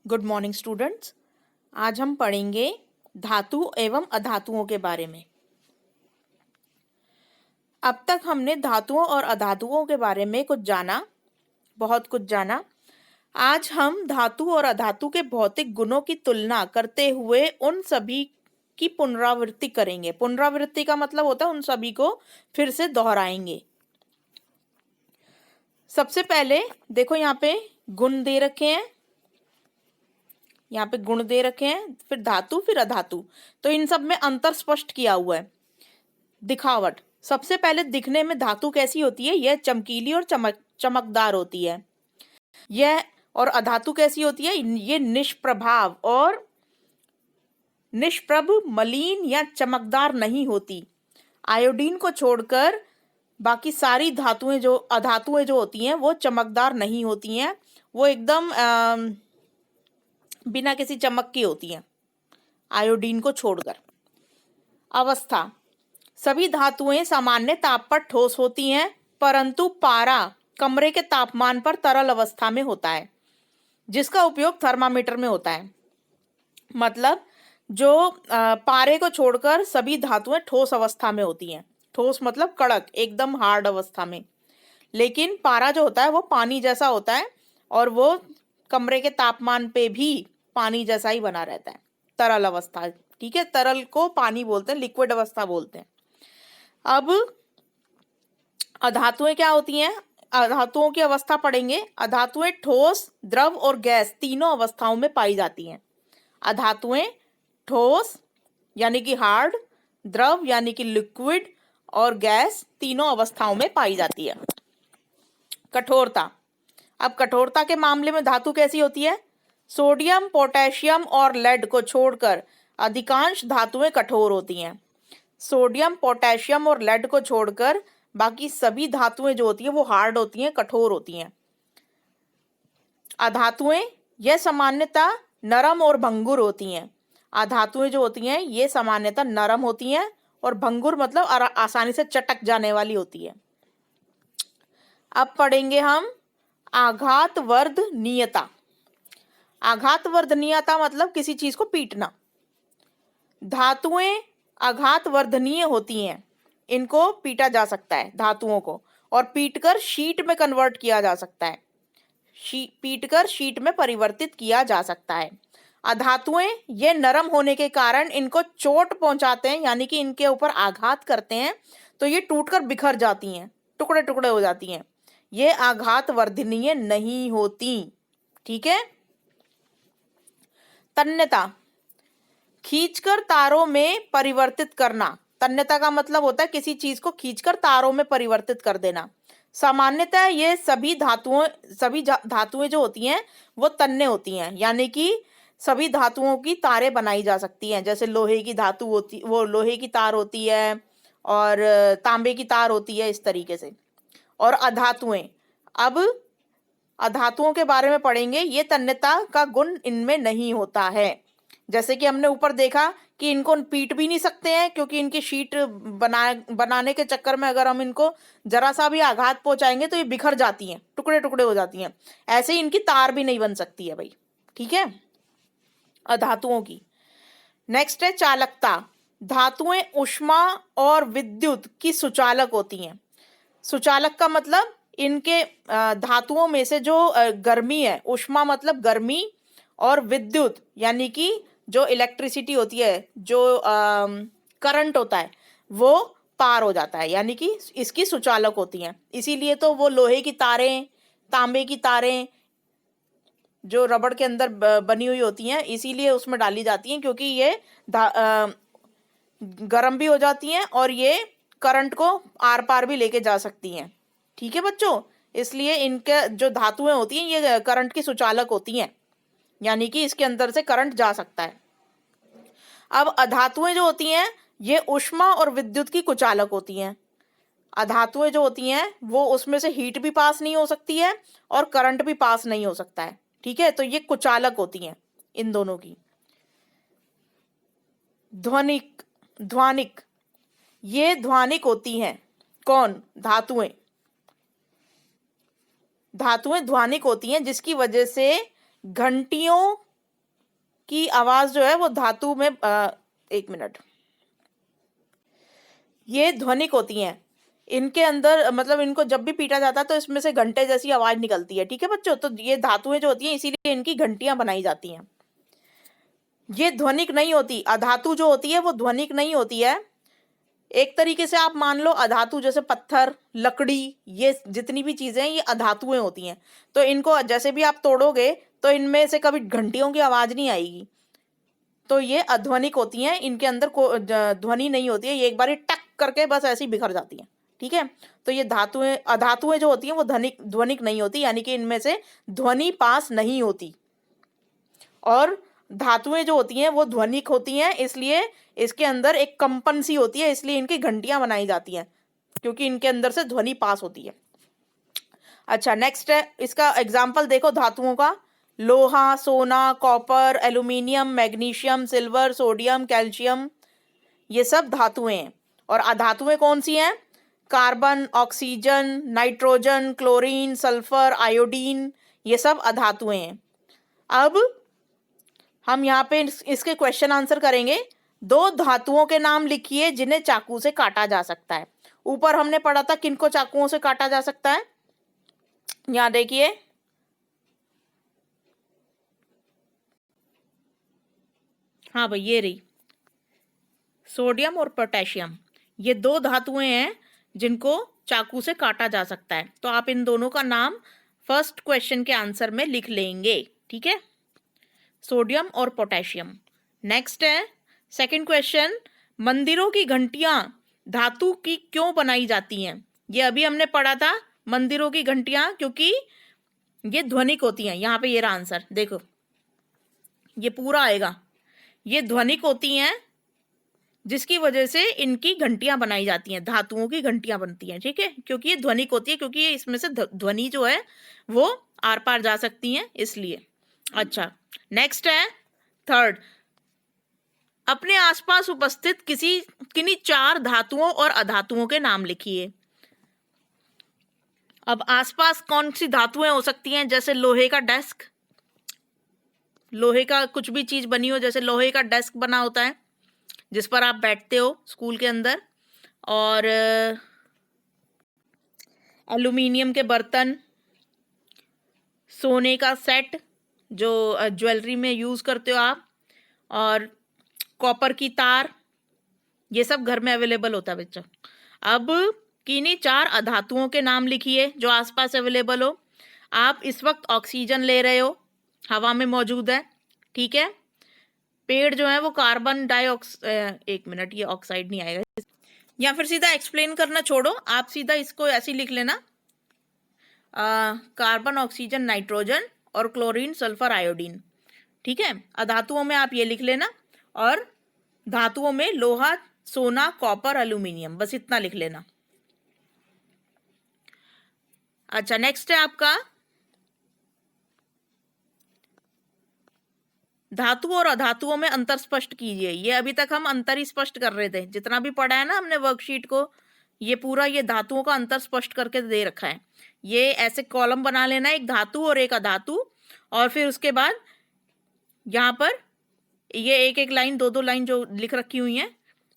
Good morning students. आज हम पढ़ेंगे धातु एवं अधातुओं के बारे में। अब तक हमने धातुओं और अधातुओं के बारे में बहुत कुछ जाना। आज हम धातु और अधातु के भौतिक गुणों की तुलना करते हुए उन सभी की पुनरावृत्ति करेंगे। पुनरावृत्ति का मतलब होता है उन सभी को फिर से दोहराएंगे। सबसे पहले देखो, यहाँ पे गुण दे रखे हैं, फिर धातु, फिर अधातु। तो इन सब में अंतर स्पष्ट किया हुआ है। दिखावट, सबसे पहले दिखने में धातु कैसी होती है? यह चमकीली और चमकदार होती है। यह और अधातु कैसी होती है? ये निष्प्रभाव और निष्प्रभ, मलिन या चमकदार नहीं होती। आयोडीन को छोड़कर बाकी सारी अधातुएं जो होती हैं वो चमकदार नहीं होती हैं। वो एकदम बिना किसी चमक की होती हैं, आयोडीन को छोड़कर। अवस्था, सभी धातुएं सामान्य ताप पर ठोस होती हैं, परंतु पारा कमरे के तापमान पर तरल अवस्था में होता है, जिसका उपयोग थर्मामीटर में होता है। मतलब जो पारे को छोड़कर सभी धातुएं ठोस अवस्था में होती हैं। ठोस मतलब कड़क, एकदम हार्ड अवस्था में। लेकिन पारा जो होता है वो पानी जैसा होता है और वो कमरे के तापमान पे भी पानी जैसा ही बना रहता है, तरल अवस्था। ठीक है, तरल को पानी बोलते हैं, लिक्विड अवस्था बोलते हैं। अब अधातुएं क्या होती हैं? अधातुओं की अवस्था पढ़ेंगे। अधातुएं ठोस, द्रव और गैस तीनों अवस्थाओं में पाई जाती हैं। अधातुएं ठोस यानी कि हार्ड, द्रव यानी कि लिक्विड और गैस तीनों अवस्थाओं में पाई जाती है। कठोरता, अब कठोरता के मामले में धातु कैसी होती है? सोडियम, पोटेशियम और लेड को छोड़कर अधिकांश धातुएं कठोर होती हैं। सोडियम, पोटेशियम और लेड को छोड़कर बाकी सभी धातुएं जो होती हैं वो हार्ड होती हैं, कठोर होती हैं। अधातुएं यह सामान्यतः नरम और भंगुर होती हैं। अधातुएं जो होती हैं ये सामान्यतः नरम होती हैं और भंगुर मतलब आसानी से चटक जाने वाली होती है। अब पढ़ेंगे हम आघातवर्धनीयता। आघातवर्धनीयता मतलब किसी चीज को पीटना। धातुएं आघातवर्धनीय होती हैं, इनको पीटा जा सकता है धातुओं को, और पीटकर शीट में कन्वर्ट किया जा सकता है, पीटकर शीट में परिवर्तित किया जा सकता है। अधातुएं ये नरम होने के कारण इनको चोट पहुंचाते हैं, यानी कि इनके ऊपर आघात करते हैं तो ये टूटकर बिखर जाती हैं, टुकड़े टुकड़े हो जाती हैं। ये आघातवर्धनीय नहीं होती। ठीक है। तन्यता, खींचकर तारों में परिवर्तित करना। तन्यता का मतलब होता है किसी चीज को खींचकर तारों में परिवर्तित कर देना। सामान्यतः ये सभी धातुएं जो होती हैं वो तन्य होती हैं, यानी कि सभी धातुओं की तारें बनाई जा सकती हैं। जैसे लोहे की धातु होती, वो लोहे की तार होती है और तांबे की तार होती है, इस तरीके से। और अधातुएं, अब अधातुओं के बारे में पढ़ेंगे। ये तन्यता का गुण इनमें नहीं होता है। जैसे कि हमने ऊपर देखा कि इनको पीट भी नहीं सकते हैं, क्योंकि इनकी शीट बनाने के चक्कर में अगर हम इनको जरा सा भी आघात पहुंचाएंगे तो ये बिखर जाती हैं, टुकड़े टुकड़े हो जाती हैं। ऐसे ही इनकी तार भी नहीं बन सकती है भाई। ठीक है, अधातुओं की। नेक्स्ट है चालकता। धातुएं ऊष्मा और विद्युत की सुचालक होती हैं। सुचालक का मतलब इनके धातुओं में से जो गर्मी है, ऊष्मा मतलब गर्मी, और विद्युत यानी कि जो इलेक्ट्रिसिटी होती है, जो करंट होता है, वो पार हो जाता है, यानी कि इसकी सुचालक होती हैं। इसीलिए तो वो लोहे की तारें, तांबे की तारें जो रबड़ के अंदर बनी हुई होती हैं, इसीलिए उसमें डाली जाती हैं, क्योंकि ये गर्म भी हो जाती हैं और ये करंट को आर पार भी लेके जा सकती हैं। ठीक है बच्चों, इसलिए इनके जो धातुएं होती हैं ये करंट की सुचालक होती हैं, यानी कि इसके अंदर से करंट जा सकता है। अब अधातुएं जो होती हैं ये ऊष्मा और विद्युत की कुचालक होती हैं। अधातुएं जो होती हैं वो उसमें से हीट भी पास नहीं हो सकती है और करंट भी पास नहीं हो सकता है। ठीक है, तो ये कुचालक होती हैं इन दोनों की। ध्वनिक, ये ध्वनिक होती हैं। कौन? धातुएं ध्वनिक होती हैं, जिसकी वजह से घंटियों की आवाज जो है वो धातु में एक मिनट, ये ध्वनिक होती हैं। इनके अंदर मतलब इनको जब भी पीटा जाता है तो इसमें से घंटे जैसी आवाज निकलती है। ठीक है बच्चों, तो ये धातुएं जो होती हैं इसीलिए इनकी घंटियां बनाई जाती हैं। ये ध्वनिक नहीं होती, अधातु जो होती है वो ध्वनिक नहीं होती है। एक तरीके से आप मान लो अधातु जैसे पत्थर, लकड़ी, ये जितनी भी चीजें हैं ये अधातुएं होती हैं। तो इनको जैसे भी आप तोड़ोगे तो इनमें से कभी घंटियों की आवाज नहीं आएगी। तो ये अध्वनिक होती हैं, इनके अंदर ध्वनि नहीं होती है, ये एक बार ही टक करके बस ऐसी बिखर जाती हैं। ठीक है, तो ये धातुएं अधातुएं जो होती हैं वो ध्वनिक नहीं होती, यानी कि इनमें से ध्वनि पास नहीं होती। और धातुएं जो होती हैं वो ध्वनिक होती हैं, इसलिए इसके अंदर एक कंपन सी होती है, इसलिए इनकी घंटियां बनाई जाती हैं, क्योंकि इनके अंदर से ध्वनि पास होती है। अच्छा, नेक्स्ट है, इसका एग्जाम्पल देखो धातुओं का। लोहा, सोना, copper, aluminium, magnesium, silver, sodium, calcium, ये सब धातुएं हैं। और अधातुएं कौन सी हैं? Carbon, oxygen, nitrogen, chlorine, sulphur, iodine, ये सब अधातुएं हैं। अब हम यहाँ पे इसके क्वेश्चन आंसर करेंगे। दो धातुओं के नाम लिखिए जिन्हें चाकू से काटा जा सकता है। ऊपर हमने पढ़ा था किनको चाकुओं से काटा जा सकता है, यहाँ देखिए, हाँ भाई ये रही, सोडियम और पोटेशियम, ये दो धातुएं हैं जिनको चाकू से काटा जा सकता है। तो आप इन दोनों का नाम फर्स्ट क्वेश्चन के आंसर में लिख लेंगे। ठीक है, सोडियम और पोटेशियम। नेक्स्ट है सेकंड क्वेश्चन, मंदिरों की घंटियां धातु की क्यों बनाई जाती हैं? ये अभी हमने पढ़ा था, मंदिरों की घंटियां क्योंकि ये ध्वनिक होती हैं। यहाँ पे ये रहा आंसर, देखो ये पूरा आएगा, ये ध्वनिक होती हैं जिसकी वजह से इनकी घंटियां बनाई जाती हैं, धातुओं की घंटियां बनती हैं। ठीक है, क्योंकि ये ध्वनिक होती है, क्योंकि ये इसमें से ध्वनि जो है वो आर पार जा सकती हैं, इसलिए। अच्छा, नेक्स्ट है थर्ड, अपने आसपास उपस्थित किन्हीं चार धातुओं और अधातुओं के नाम लिखिए। अब आसपास कौन सी धातुएं हो सकती हैं? जैसे लोहे का डेस्क, लोहे का कुछ भी चीज बनी हो, जैसे लोहे का डेस्क बना होता है जिस पर आप बैठते हो स्कूल के अंदर, और एल्यूमिनियम के बर्तन, सोने का सेट जो ज्वेलरी में यूज करते हो आप, और कॉपर की तार, ये सब घर में अवेलेबल होता है बच्चों। अब किन्हीं चार अधातुओं के नाम लिखिए जो आसपास अवेलेबल हो। आप इस वक्त ऑक्सीजन ले रहे हो, हवा में मौजूद है। ठीक है, पेड़ जो है वो कार्बन डाइऑक्साइड, एक मिनट, ये ऑक्साइड नहीं आएगा, या फिर सीधा एक्सप्लेन करना छोड़ो, आप सीधा इसको ऐसे लिख लेना, कार्बन, ऑक्सीजन, नाइट्रोजन और क्लोरीन, सल्फर, आयोडीन। ठीक है, अधातुओं में आप ये लिख लेना, और धातुओं में लोहा, सोना, कॉपर, एल्यूमिनियम, बस इतना लिख लेना। अच्छा, नेक्स्ट है आपका धातु और अधातुओं में अंतर स्पष्ट कीजिए। ये अभी तक हम अंतर ही स्पष्ट कर रहे थे, जितना भी पढ़ा है ना हमने वर्कशीट को, ये पूरा ये धातुओं का अंतर स्पष्ट करके दे रखा है। ये ऐसे कॉलम बना लेना, एक धातु और एक अधातु, और फिर उसके बाद यहाँ पर ये एक एक लाइन, दो दो लाइन जो लिख रखी हुई हैं,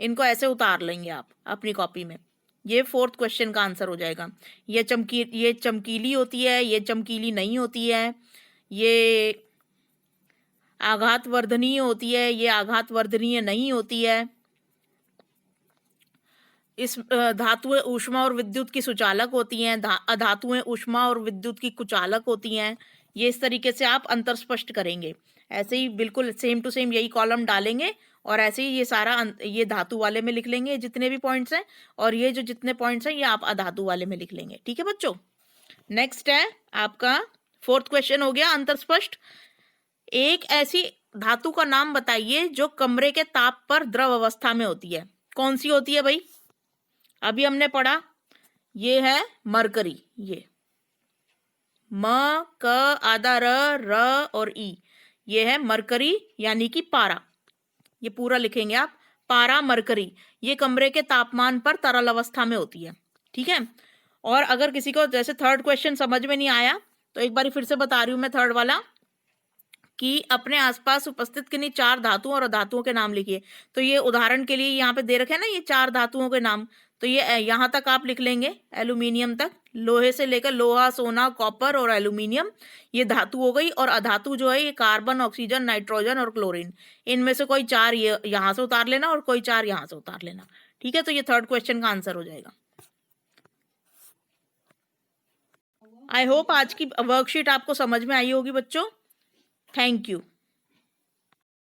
इनको ऐसे उतार लेंगे आप अपनी कॉपी में। ये फोर्थ क्वेश्चन का आंसर हो जाएगा। ये चमकीली होती है, ये चमकीली नहीं होती है, ये आघात वर्धनीय होती है, ये आघात वर्धनीय नहीं होती है। इस धातुएं ऊष्मा और विद्युत की सुचालक होती हैं, अधातुएं ऊष्मा और विद्युत की कुचालक होती हैं। ये इस तरीके से आप अंतर स्पष्ट करेंगे, ऐसे ही बिल्कुल सेम टू सेम यही कॉलम डालेंगे, और ऐसे ही ये सारा ये धातु वाले में लिख लेंगे जितने भी पॉइंट्स हैं, और ये जो जितने पॉइंट्स हैं ये आप अधातु वाले में लिख लेंगे। ठीक है बच्चों, नेक्स्ट है आपका फोर्थ क्वेश्चन हो गया अंतर स्पष्ट। एक ऐसी धातु का नाम बताइए जो कमरे के ताप पर द्रव अवस्था में होती है। कौन सी होती है भाई? अभी हमने पढ़ा, ये है मरकरी, ये म क आधा र और ई, ये है मरकरी यानी कि पारा। ये पूरा लिखेंगे आप, पारा मरकरी, ये कमरे के तापमान पर तरल अवस्था में होती है। ठीक है, और अगर किसी को जैसे थर्ड क्वेश्चन समझ में नहीं आया तो एक बार फिर से बता रही हूं मैं, थर्ड वाला, कि अपने आसपास उपस्थित किन्हीं 4 धातुओं और अधातुओं के नाम लिखिए। तो ये उदाहरण के लिए यहाँ पे दे रखे हैं ना ये 4 धातुओं के नाम, तो ये यहाँ तक आप लिख लेंगे, एल्यूमिनियम तक। लोहे से लेकर लोहा, सोना, कॉपर और एल्यूमिनियम ये धातु हो गई, और अधातु जो है ये कार्बन, ऑक्सीजन, नाइट्रोजन और क्लोरीन। इनमें से कोई 4 ये यहाँ से उतार लेना और कोई 4 यहाँ से उतार लेना। ठीक है, तो ये थर्ड क्वेश्चन का आंसर हो जाएगा। आई होप आज की वर्कशीट आपको समझ में आई होगी बच्चों। Thank you.